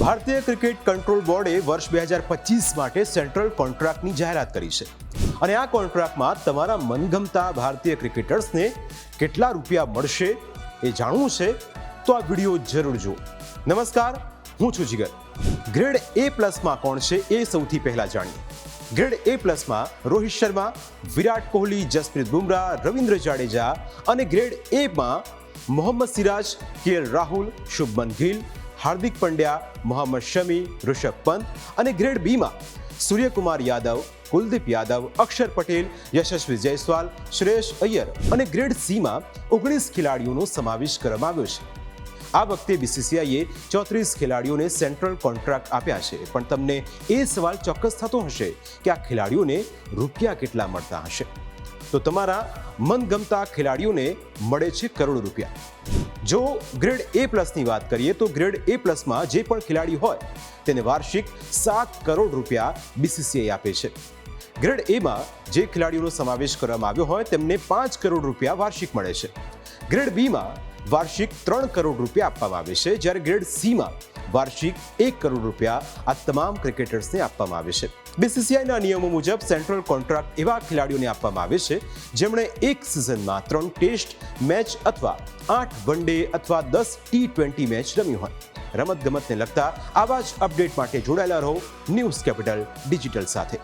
ભારતીય cricket control બોર્ડે વર્ષ 2025 માટે સેન્ટ્રલ કોન્ટ્રાક્ટની જાહેરાત કરી છે અને આ કોન્ટ્રાક્ટમાં તમારા મનગમતા ભારતીય ક્રિકેટર્સને કેટલા રૂપિયા મળશે એ જાણવું છે તો આ વિડીયો જરૂર જુઓ. નમસ્કાર, હું છું જીગર. ગ્રેડ A+માં કોણ છે એ સૌથી પહેલા જાણીએ. ગ્રેડ A+માં રોહિત શર્મા, વિરાટ કોહલી, જસપ્રીત બુમરાહ, રવિન્દ્ર જાડેજા અને ગ્રેડ Aમાં મોહમ્મદ સિરાજ, KL રાહુલ, શુભમન ગિલ, હાર્દિક પંડ્યા, મોહમ્મદ શમી, ઋષભ પંત અને ગ્રેડ Bમાં સૂર્યકુમાર યાદવ, કુલદીપ યાદવ, અક્ષર પટેલ, યશસ્વી જયસ્વાલ, શ્રેયસ અય્યર અને ગ્રેડ Cમાં 19 ખેલાડીઓનો સમાવેશ કરવામાં આવ્યો છે. આ વખતે BCCIએ 34 ખેલાડીઓને સેન્ટ્રલ કોન્ટ્રાક્ટ આપ્યા છે, પણ તમને એ સવાલ ચોક્કસ થતો હશે કે આ ખેલાડીઓને રૂપિયા કેટલા મળતા હશે. તો તમારા મનગમતા ખેલાડીઓને મળે છે કરોડો રૂપિયા. જો ગ્રેડ A+ની વાત કરીએ તો ગ્રેડ A+માં જે પણ ખેલાડી હોય તેને વાર્ષિક 7 કરોડ રૂપિયા BCCI આપે છે. ગ્રેડ Aમાં જે ખેલાડીઓનો સમાવેશ કરવામાં આવ્યો હોય તેમને 5 કરોડ રૂપિયા વાર્ષિક મળે છે. ગ્રેડ Bમાં વાર્ષિક 3 કરોડ રૂપિયા આપવામાં આવે છે, જ્યારે ગ્રેડ Cમાં વાર્ષિક 1 કરોડ રૂપિયા આ તમામ ક્રિકેટર્સને આપવામાં આવે છે. BCCIના નિયમો મુજબ સેન્ટ્રલ કોન્ટ્રાક્ટ એવા ખેલાડીઓને આપવામાં આવે છે જેમણે એક સિઝનમાં 3 ટેસ્ટ મેચ અથવા 8 વન ડે અથવા 10 T20 મેચ રમી હોય. રમતગમતને લગતા આવા જ અપડેટ માટે જોડાયેલા રહો ન્યૂઝ કેપિટલ ડિજિટલ સાથે.